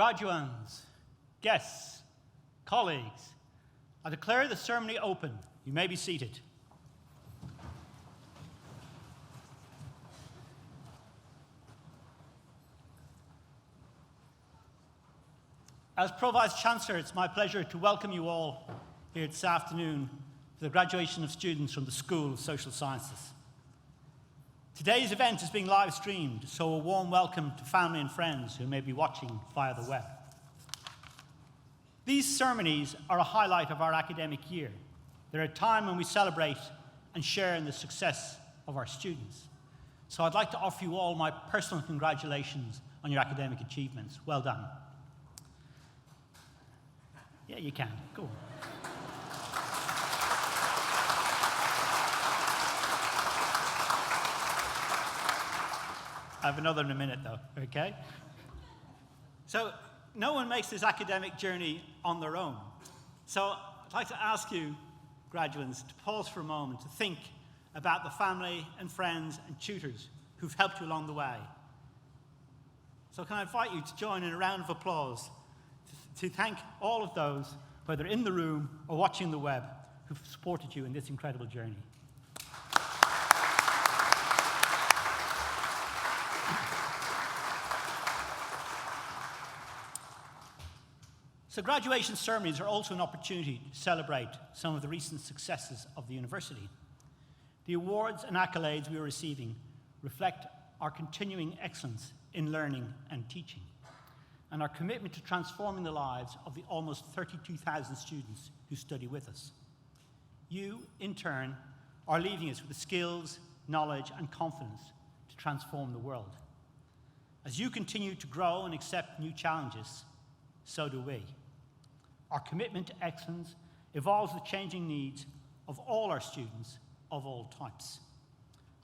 Graduands, guests, colleagues, I declare the ceremony open. You may be seated. As Pro-Vice-Chancellor, it's my pleasure to welcome you all here this afternoon for the graduation of students from the School of Social Sciences. Today's event is being live streamed, so a warm welcome to family and friends who may be watching via the web. These ceremonies are a highlight of our academic year. They're a time when we celebrate and share in the success of our students. So I'd like to offer you all my personal congratulations on your academic achievements. Well done. Yeah, you can. Go on. I have another in a minute, though, okay? So, no one makes this academic journey on their own. So, I'd like to ask you, graduates, to pause for a moment to think about the family and friends and tutors who've helped you along the way. So, can I invite you to join in a round of applause to thank all of those, whether in the room or watching the web, who've supported you in this incredible journey. So graduation ceremonies are also an opportunity to celebrate some of the recent successes of the university. The awards and accolades we are receiving reflect our continuing excellence in learning and teaching, and our commitment to transforming the lives of the almost 32,000 students who study with us. You, in turn, are leaving us with the skills, knowledge, and confidence to transform the world. As you continue to grow and accept new challenges, so do we. Our commitment to excellence evolves the changing needs of all our students of all types.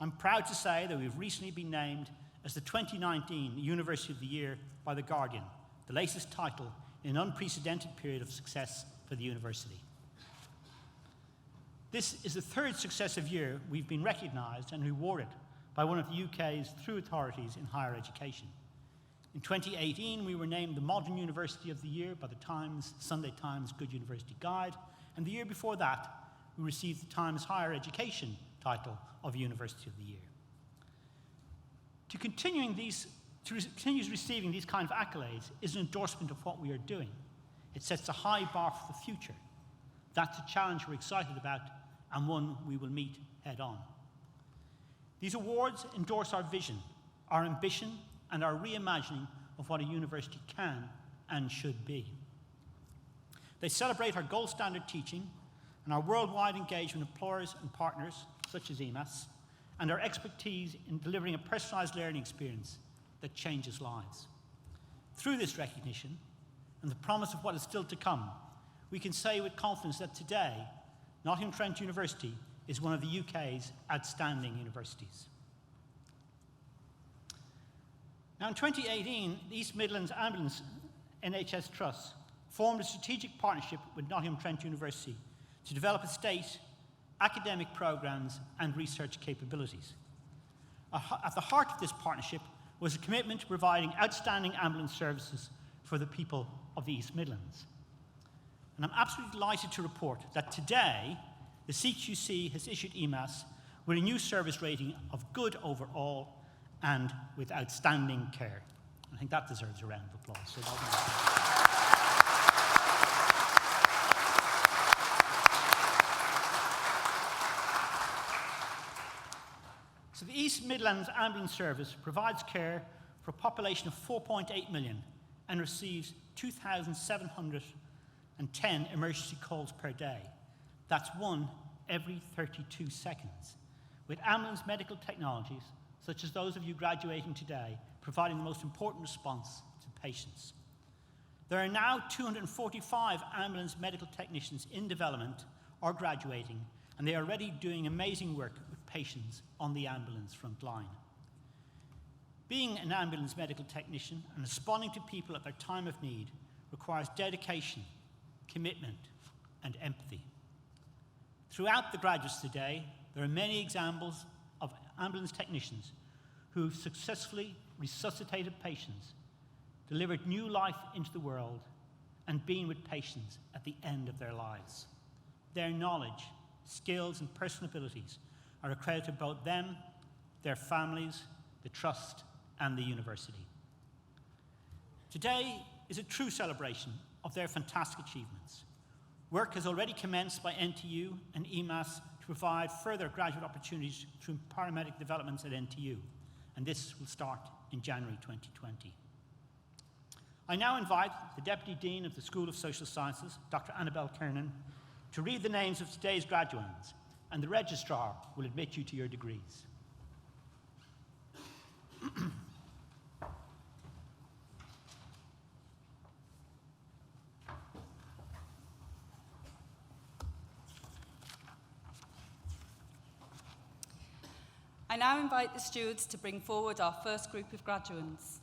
I'm proud to say that we've recently been named as the 2019 University of the Year by The Guardian, the latest title in an unprecedented period of success for the university. This is the third successive year we've been recognised and rewarded by one of the UK's true authorities in higher education. In 2018, we were named the Modern University of the Year by the Sunday Times Good University Guide, and the year before that, we received the Times Higher Education title of University of the Year. To continue receiving these kind of accolades is an endorsement of what we are doing. It sets a high bar for the future. That's a challenge we're excited about and one we will meet head on. These awards endorse our vision, our ambition, and our reimagining of what a university can and should be. They celebrate our gold standard teaching and our worldwide engagement with employers and partners, such as EMAS, and our expertise in delivering a personalised learning experience that changes lives. Through this recognition and the promise of what is still to come, we can say with confidence that today, Nottingham Trent University is one of the UK's outstanding universities. Now, in 2018, the East Midlands Ambulance NHS Trust formed a strategic partnership with Nottingham Trent University to develop estate, academic programmes and research capabilities. At the heart of this partnership was a commitment to providing outstanding ambulance services for the people of the East Midlands. And I'm absolutely delighted to report that today, the CQC has issued EMAS with a new service rating of good overall and with outstanding care. I think that deserves a round of applause. So well done. So the East Midlands Ambulance Service provides care for a population of 4.8 million and receives 2,710 emergency calls per day. That's one every 32 seconds, with ambulance medical technologies such as those of you graduating today, providing the most important response to patients. There are now 245 ambulance medical technicians in development or graduating, and they are already doing amazing work with patients on the ambulance front line. Being an ambulance medical technician and responding to people at their time of need requires dedication, commitment, and empathy. Throughout the graduates today, there are many examples of ambulance technicians who have successfully resuscitated patients delivered new life into the world, and been with patients at the end of their lives. Their knowledge, skills, and personal abilities are a credit to both them, their families, the Trust, and the university. Today is a true celebration of their fantastic achievements. Work has already commenced by NTU and EMAS to provide further graduate opportunities through paramedic developments at NTU, and this will start in January 2020. I now invite the Deputy Dean of the School of Social Sciences, Dr. Annabelle Kernan, to read the names of today's graduands, and the Registrar will admit you to your degrees. I now invite the stewards to bring forward our first group of graduands.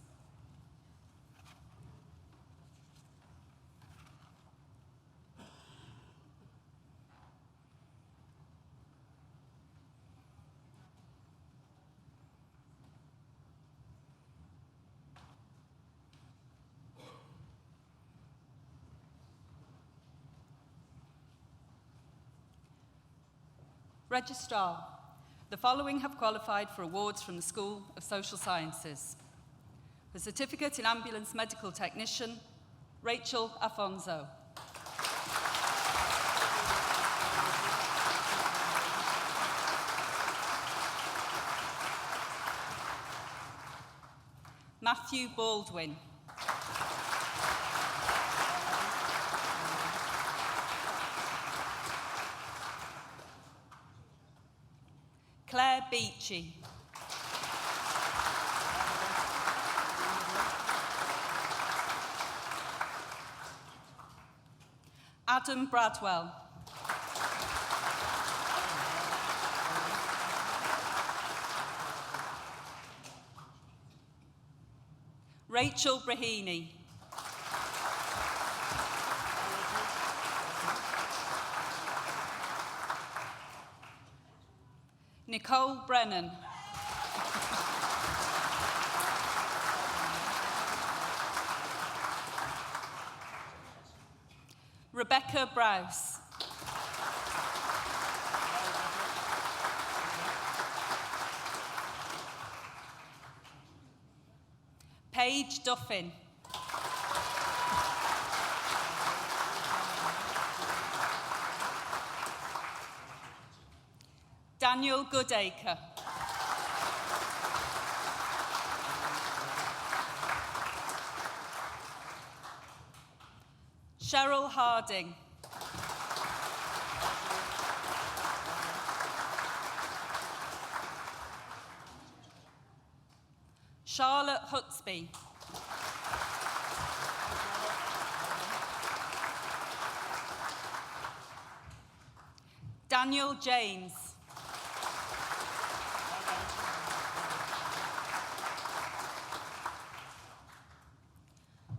Registrar, the following have qualified for awards from the School of Social Sciences. The Certificate in Ambulance Medical Technician, Rachel Afonso. Matthew Baldwin. Claire Beachy. Adam Bradwell. Rachel Brahini. Nicole Brennan. Rebecca Browse. Paige Duffin. Daniel Goodacre. Cheryl Harding. Charlotte Hutsby. Daniel James.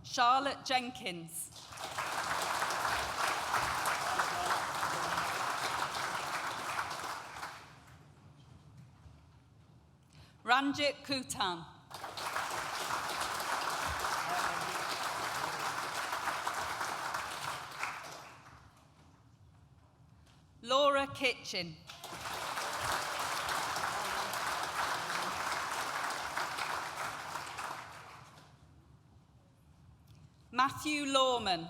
Charlotte Jenkins. Ranjit Kutan. Laura Kitchen. Matthew Lawman.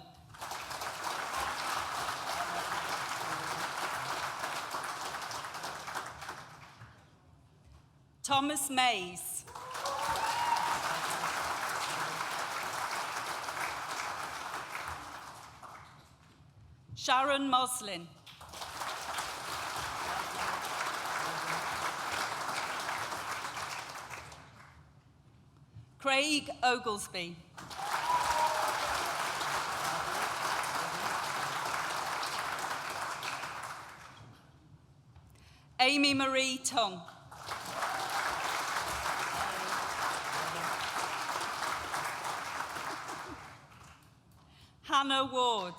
Thomas Mays. Sharon Moslin. Craig Oglesby. Amy Marie Tung. Hannah Ward.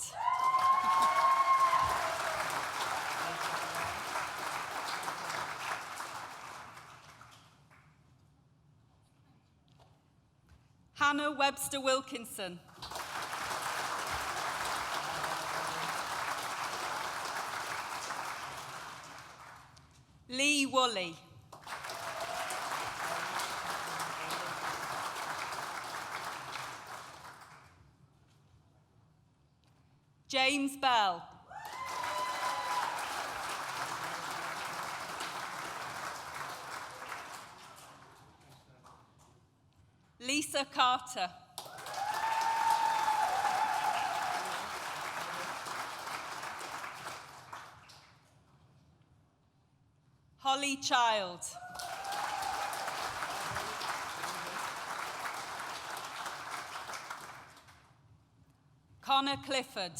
Hannah Webster Wilkinson. Lee Woolley. James Bell. Lisa Carter. Holly Child. Connor Clifford.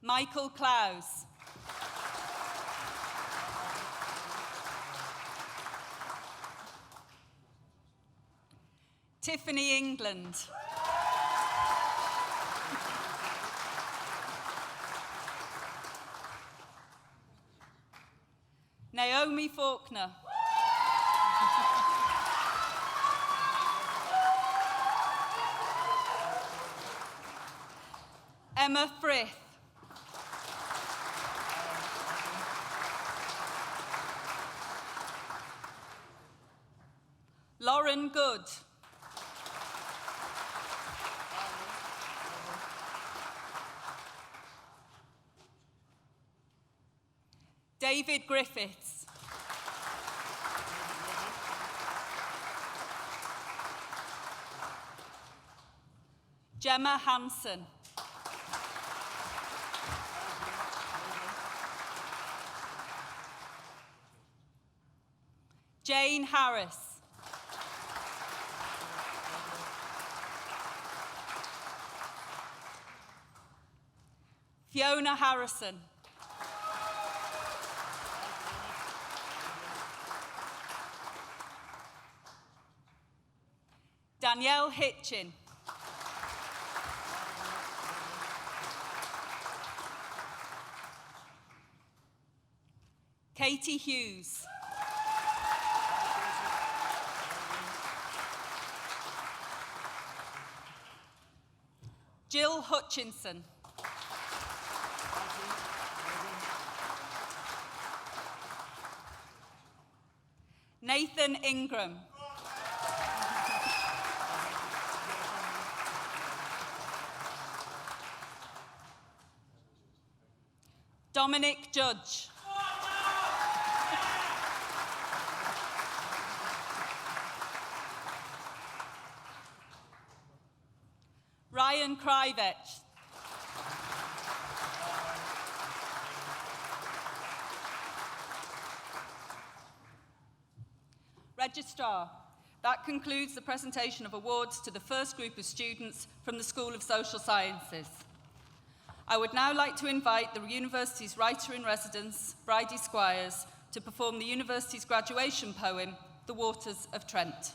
Michael Klaus. Tiffany England. Naomi Faulkner. Emma Frith. Lauren Good. David Griffiths. Gemma Hansen. Jane Harris. Fiona Harrison. Danielle Hitchin. Katie Hughes. Jill Hutchinson. Nathan Ingram. Dominic Judge. Ryan Krivich. Registrar, that concludes the presentation of awards to the first group of students from the School of Social Sciences. I would now like to invite the university's writer-in-residence, Bridie Squires, to perform the university's graduation poem, The Waters of Trent.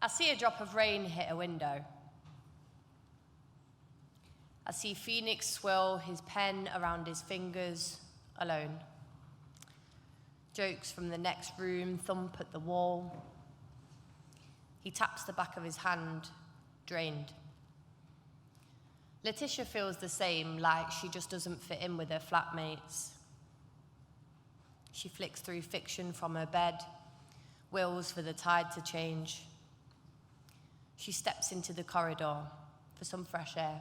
I see a drop of rain hit a window. I see Phoenix swirl his pen around his fingers, alone. Jokes from the next room thump at the wall. He taps the back of his hand, drained. Letitia feels the same, like she just doesn't fit in with her flatmates. She flicks through fiction from her bed, wills for the tide to change. She steps into the corridor for some fresh air,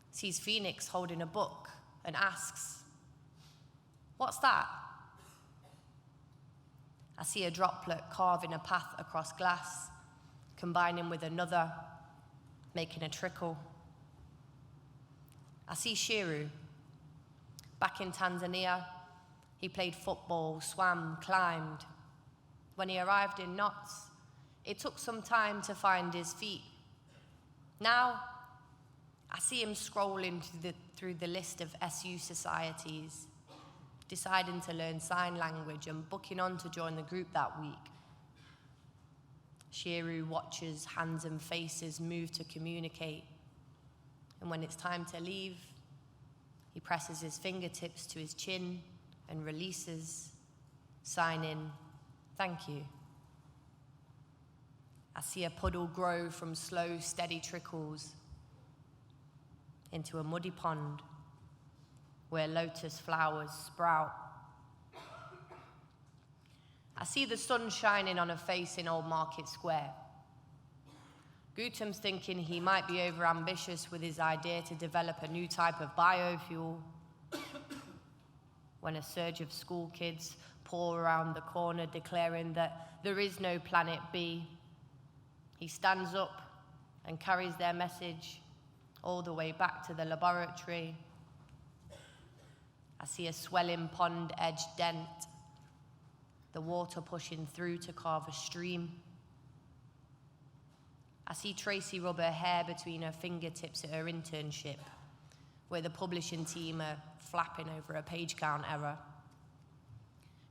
sees Phoenix holding a book and asks, "What's that?" I see a droplet carving a path across glass, combining with another, making a trickle. I see Shiru. Back in Tanzania, he played football, swam, climbed. When he arrived in Knots, it took some time to find his feet. Now, I see him scrolling through the list of SU societies, deciding to learn sign language and booking on to join the group that week. Shiru watches hands and faces move to communicate, and when it's time to leave, he presses his fingertips to his chin and releases, signing, "Thank you." I see a puddle grow from slow, steady trickles into a muddy pond where lotus flowers sprout. I see the sun shining on a face in Old Market Square. Gautam's thinking he might be overambitious with his idea to develop a new type of biofuel when a surge of school kids pour around the corner declaring that there is no planet B. He stands up and carries their message all the way back to the laboratory. I see a swelling pond edge dent, the water pushing through to carve a stream. I see Tracy rub her hair between her fingertips at her internship, where the publishing team are flapping over a page count error.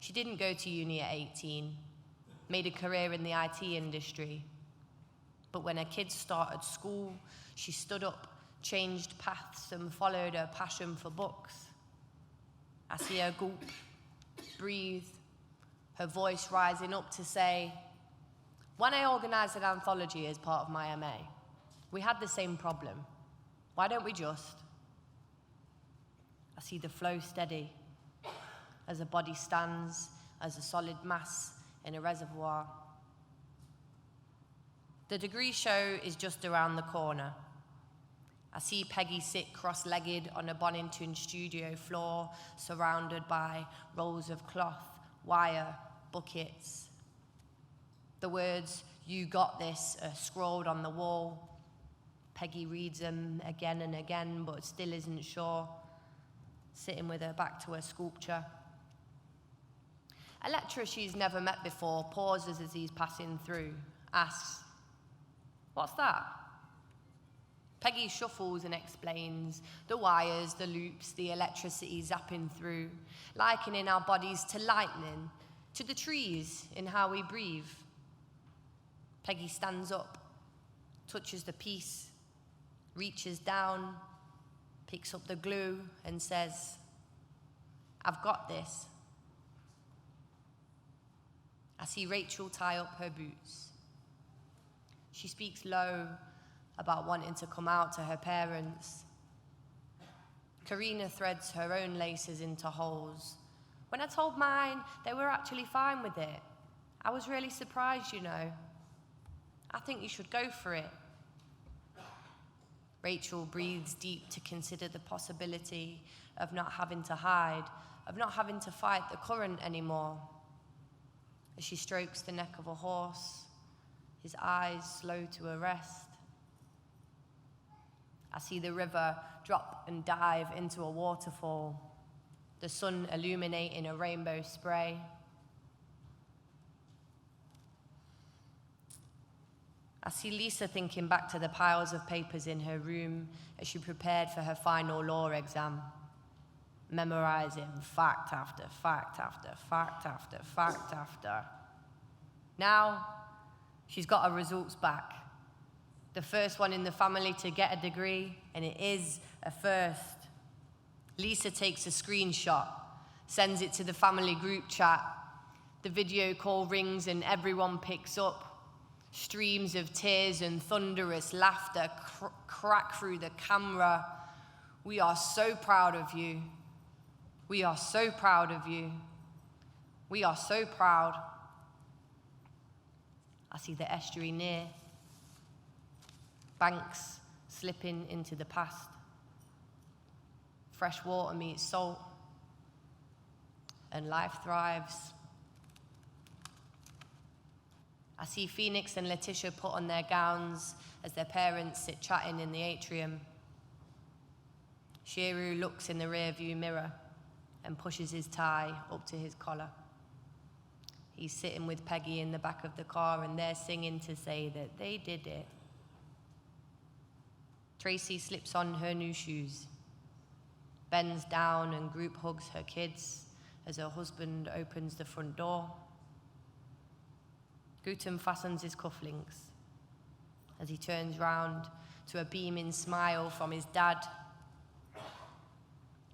She didn't go to uni at 18, made a career in the IT industry. But when her kids started school, she stood up, changed paths, and followed her passion for books. I see her gulp, breathe, her voice rising up to say, "When I organised an anthology as part of my MA, we had the same problem. Why don't we just?" I see the flow steady as a body stands as a solid mass in a reservoir. The degree show is just around the corner. I see Peggy sit cross-legged on a Bonington studio floor, surrounded by rolls of cloth, wire, buckets. The words, "You got this," are scrawled on the wall. Peggy reads them again and again, but still isn't sure, sitting with her back to her sculpture. A lecturer she's never met before pauses as he's passing through, asks, "What's that?" Peggy shuffles and explains the wires, the loops, the electricity zapping through, likening our bodies to lightning, to the trees in how we breathe. Peggy stands up, touches the piece, reaches down, picks up the glue and says, "I've got this." I see Rachel tie up her boots. She speaks low about wanting to come out to her parents. Karina threads her own laces into holes. "When I told mine, they were actually fine with it. I was really surprised, you know. I think you should go for it." Rachel breathes deep to consider the possibility of not having to hide, of not having to fight the current anymore. As she strokes the neck of a horse, his eyes slow to a rest. I see the river drop and dive into a waterfall, the sun illuminating a rainbow spray. I see Lisa thinking back to the piles of papers in her room as she prepared for her final law exam, memorizing fact after fact after fact after fact after. Now, she's got her results back. The first one in the family to get a degree, and it is a first. Lisa takes a screenshot, sends it to the family group chat. The video call rings and everyone picks up. Streams of tears and thunderous laughter crack through the camera. "We are so proud of you. We are so proud of you. We are so proud." I see the estuary near, banks slipping into the past. Fresh water meets salt, and life thrives. I see Phoenix and Letitia put on their gowns as their parents sit chatting in the atrium. Shiru looks in the rearview mirror and pushes his tie up to his collar. He's sitting with Peggy in the back of the car, and they're singing to say that they did it. Tracy slips on her new shoes, bends down and group hugs her kids, as her husband opens the front door. Guten fastens his cufflinks as he turns round to a beaming smile from his dad.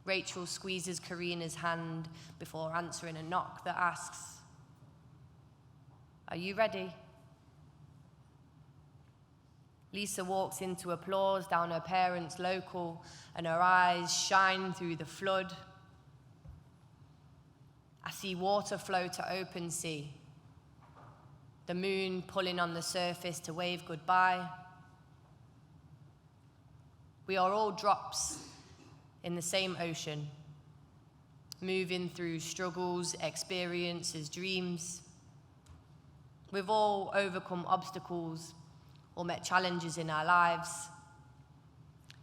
Rachel squeezes Karina's hand before answering a knock that asks, "Are you ready?" Lisa walks into applause down her parents' local, and her eyes shine through the flood. I see water flow to open sea, the moon pulling on the surface to wave goodbye. We are all drops in the same ocean, moving through struggles, experiences, dreams. We've all overcome obstacles or met challenges in our lives.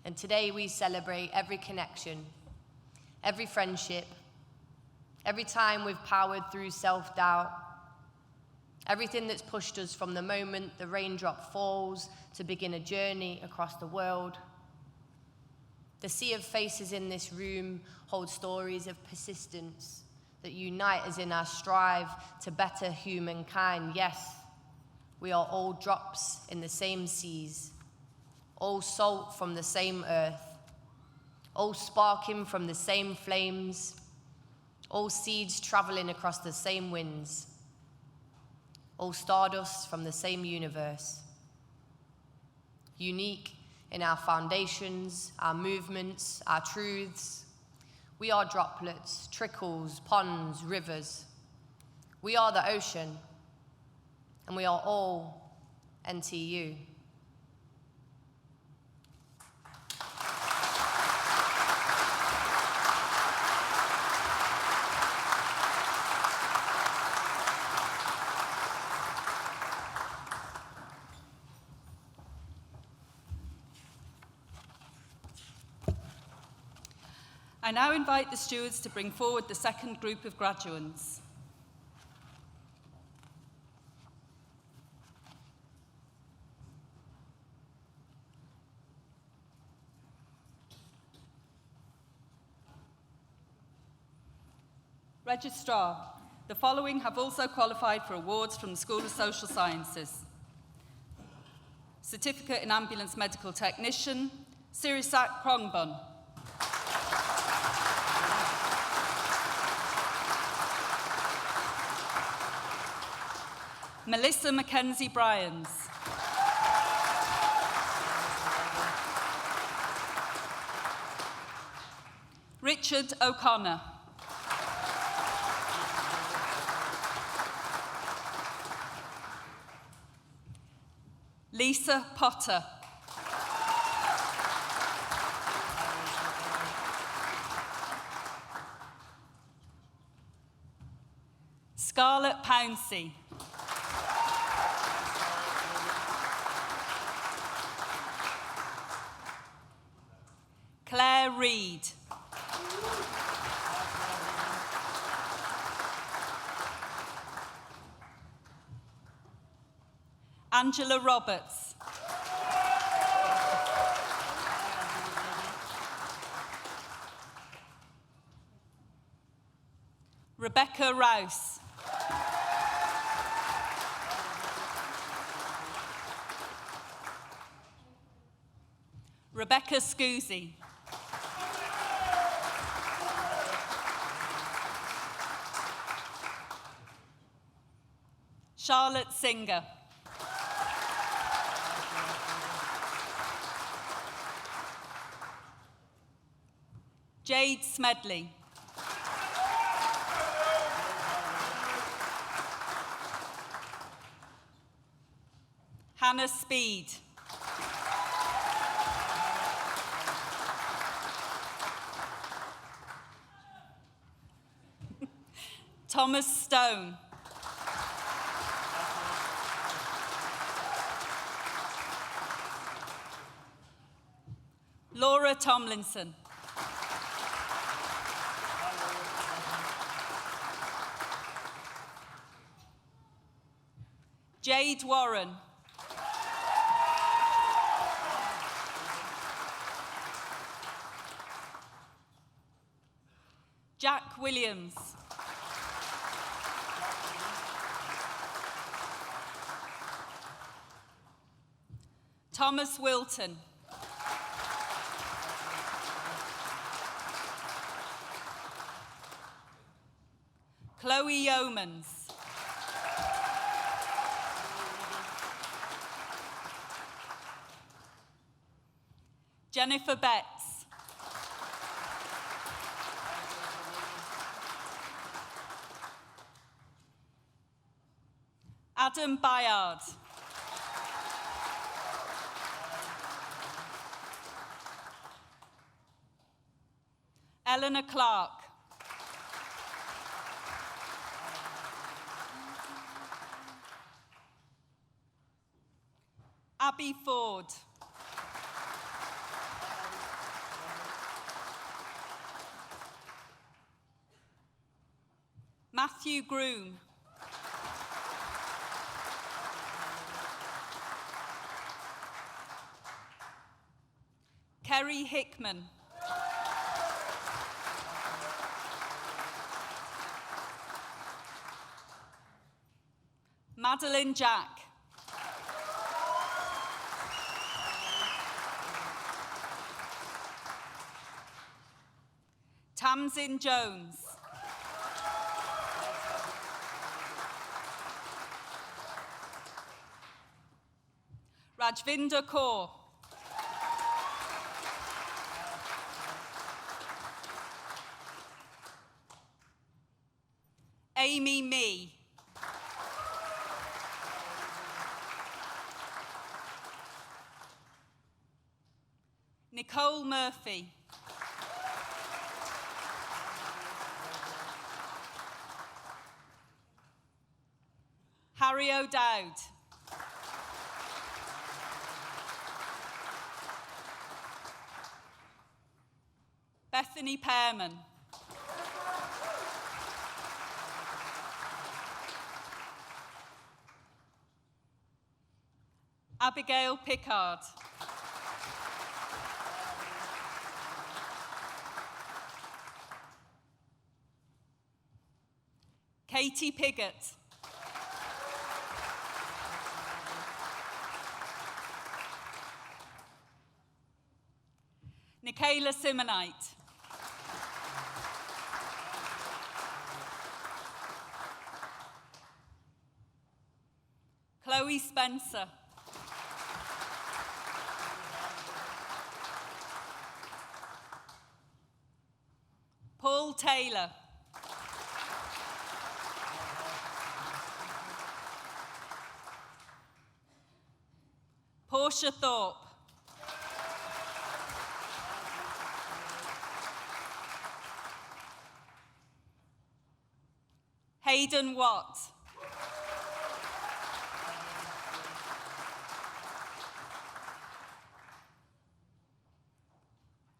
And today we celebrate every connection, every friendship, every time we've powered through self-doubt, everything that's pushed us from the moment the raindrop falls to begin a journey across the world. The sea of faces in this room holds stories of persistence that unite us in our strive to better humankind. Yes, we are all drops in the same seas, all salt from the same earth, all sparking from the same flames, all seeds traveling across the same winds, all stardust from the same universe. Unique in our foundations, our movements, our truths. We are droplets, trickles, ponds, rivers. We are the ocean, and we are all NTU. I now invite the stewards to bring forward the second group of graduates. Registrar, the following have also qualified for awards from the School of Social Sciences. Certificate in Ambulance Medical Technician, Sirisak Krongbun. Melissa Mackenzie Bryans. Richard O'Connor. Lisa Potter. Scarlett Pouncey. Claire Reid. Angela Roberts. Rebecca Rouse. Rebecca Scusi. Charlotte Singer. Jade Smedley. Hannah Speed. Thomas Stone. Laura Tomlinson. Jade Warren. Jack Williams. Thomas Wilton. Chloe Yeomans. Jennifer Betts. Adam Bayard. Eleanor Clark. Abby Ford. Matthew Groom. Kerry Hickman. Madeline Jack. Tamsin Jones. Rajvinder Kaur. Amy Mee. Nicole Murphy. Harry O'Dowd. Bethany Pearman. Abigail Pickard. Katie Piggott. Nicaila Simonite. Chloe Spencer. Paul Taylor. Portia Thorpe. Hayden Watt.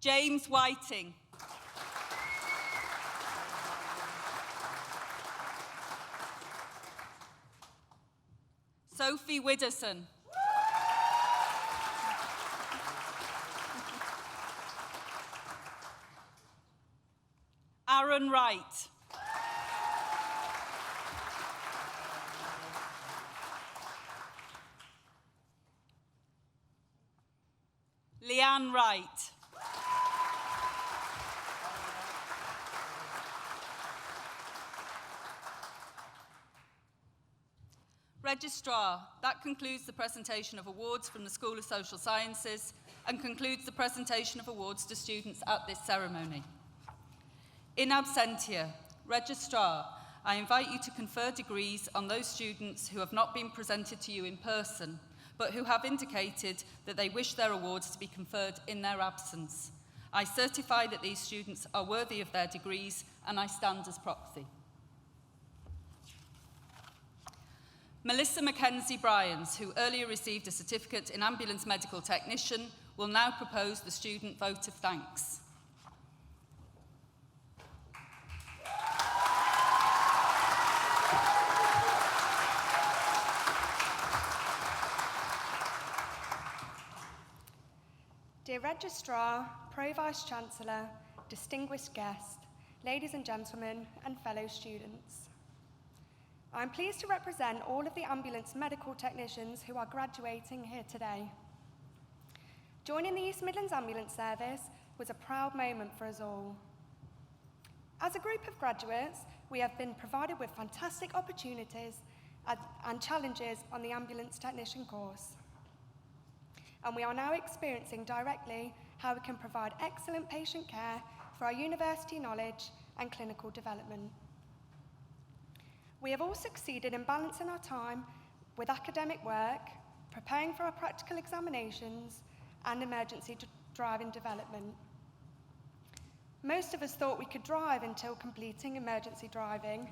James Whiting. Sophie Widdowson. Aaron Wright. Leanne Wright. Registrar, that concludes the presentation of awards from the School of Social Sciences and concludes the presentation of awards to students at this ceremony. In absentia, Registrar, I invite you to confer degrees on those students who have not been presented to you in person, but who have indicated that they wish their awards to be conferred in their absence. I certify that these students are worthy of their degrees, and I stand as proxy. Melissa Mackenzie Bryans, who earlier received a certificate in ambulance medical technician, will now propose the student vote of thanks. Dear Registrar, Pro-Vice-Chancellor, distinguished guests, ladies and gentlemen, and fellow students. I'm pleased to represent all of the ambulance medical technicians who are graduating here today. Joining the East Midlands Ambulance Service was a proud moment for us all. As a group of graduates, we have been provided with fantastic opportunities and challenges on the ambulance technician course. And we are now experiencing directly how we can provide excellent patient care for our university knowledge and clinical development. We have all succeeded in balancing our time with academic work, preparing for our practical examinations, and emergency driving development. Most of us thought we could drive until completing emergency driving,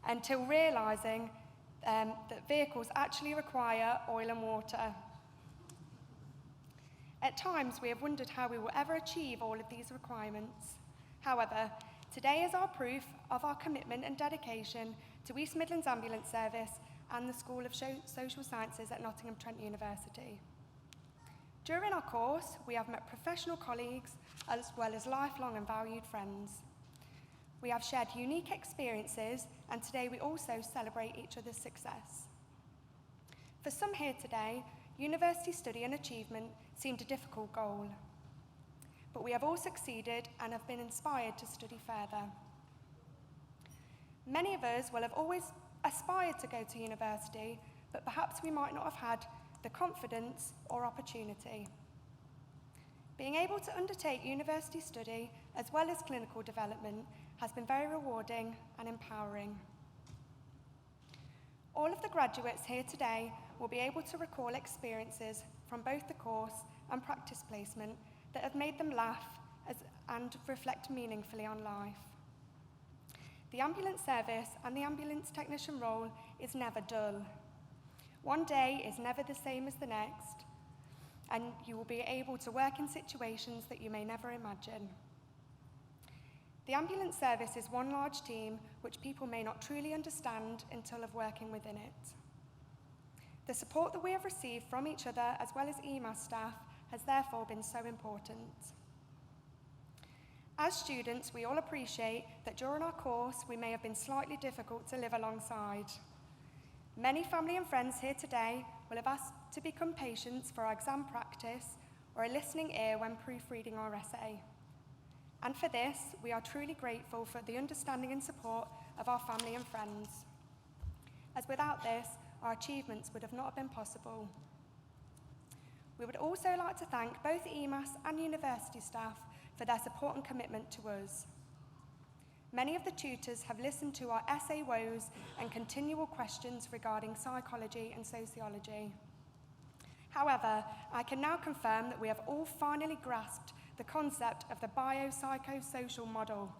until realising that vehicles actually require oil and water. At times, we have wondered how we will ever achieve all of these requirements. However, today is our proof of our commitment and dedication to East Midlands Ambulance Service and the School of Social Sciences at Nottingham Trent University. During our course, we have met professional colleagues as well as lifelong and valued friends. We have shared unique experiences, and today we also celebrate each other's success. For some here today, university study and achievement seemed a difficult goal, but we have all succeeded and have been inspired to study further. Many of us will have always aspired to go to university, but perhaps we might not have had the confidence or opportunity. Being able to undertake university study as well as clinical development has been very rewarding and empowering. All of the graduates here today will be able to recall experiences from both the course and practice placement that have made them laugh and reflect meaningfully on life. The ambulance service and the ambulance technician role is never dull. One day is never the same as the next, and you will be able to work in situations that you may never imagine. The ambulance service is one large team which people may not truly understand until of working within it. The support that we have received from each other as well as EMAS staff has therefore been so important. As students, we all appreciate that during our course we may have been slightly difficult to live alongside. Many family and friends here today will have asked to become patients for our exam practice or a listening ear when proofreading our essay. And for this, we are truly grateful for the understanding and support of our family and friends, as without this, our achievements would have not been possible. We would also like to thank both EMAS and university staff for their support and commitment to us. Many of the tutors have listened to our essay woes and continual questions regarding psychology and sociology. However, I can now confirm that we have all finally grasped the concept of the biopsychosocial model.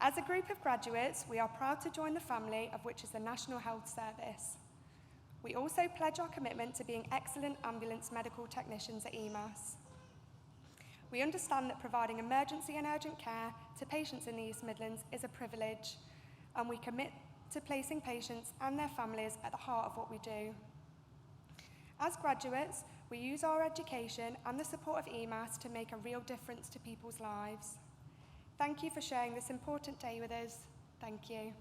As a group of graduates, we are proud to join the family of which is the National Health Service. We also pledge our commitment to being excellent ambulance medical technicians at EMAS. We understand that providing emergency and urgent care to patients in the East Midlands is a privilege, and we commit to placing patients and their families at the heart of what we do. As graduates, we use our education and the support of EMAS to make a real difference to people's lives. Thank you for sharing this important day with us. Thank you.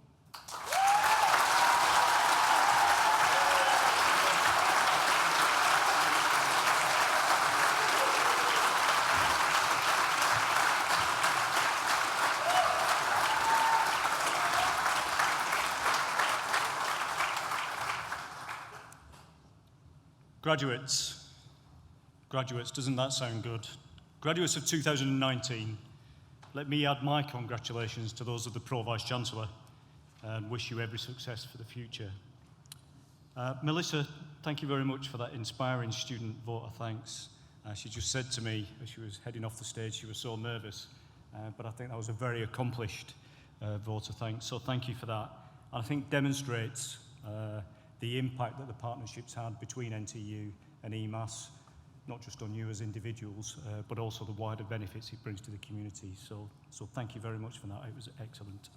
Graduates, doesn't that sound good? Graduates of 2019, let me add my congratulations to those of the Pro Vice-Chancellor and wish you every success for the future. Melissa, thank you very much for that inspiring student vote of thanks. She just said to me as she was heading off the stage, she was so nervous, but I think that was a very accomplished vote of thanks, so thank you for that. And I think demonstrates the impact that the partnership's had between NTU and EMAS, not just on you as individuals, but also the wider benefits it brings to the community. So thank you very much for that. It was excellent.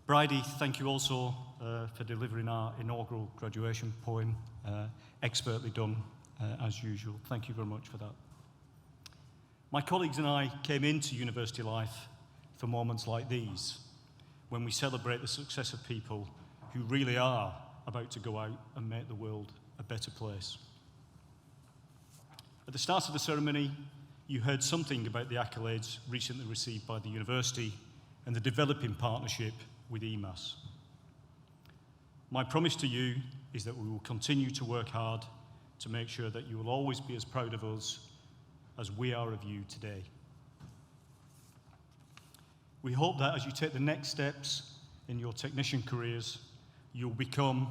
Bridie, thank you also for delivering our inaugural graduation poem. Expertly done, as usual. Thank you very much for that. My colleagues and I came into university life for moments like these, when we celebrate the success of people who really are about to go out and make the world a better place. At the start of the ceremony, you heard something about the accolades recently received by the university and the developing partnership with EMAS. My promise to you is that we will continue to work hard to make sure that you will always be as proud of us as we are of you today. We hope that as you take the next steps in your technician careers, you'll become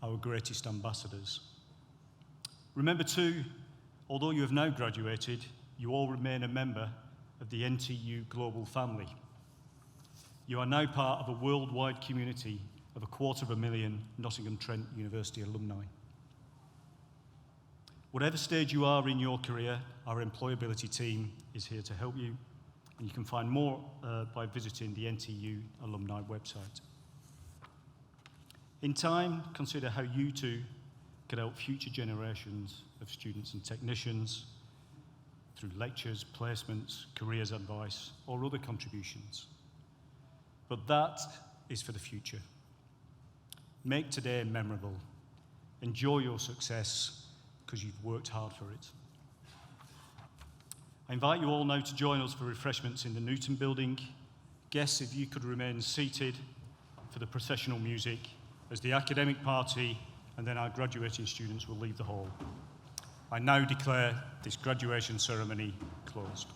our greatest ambassadors. Remember too, although you have now graduated, you all remain a member of the NTU global family. You are now part of a worldwide community of 250,000 Nottingham Trent University alumni. Whatever stage you are in your career, our employability team is here to help you, and you can find more by visiting the NTU alumni website. In time, consider how you too could help future generations of students and technicians through lectures, placements, careers advice, or other contributions. But that is for the future. Make today memorable. Enjoy your success because you've worked hard for it. I invite you all now to join us for refreshments in the Newton building. Guests, if you could remain seated for the processional music as the academic party and then our graduating students will leave the hall. I now declare this graduation ceremony closed.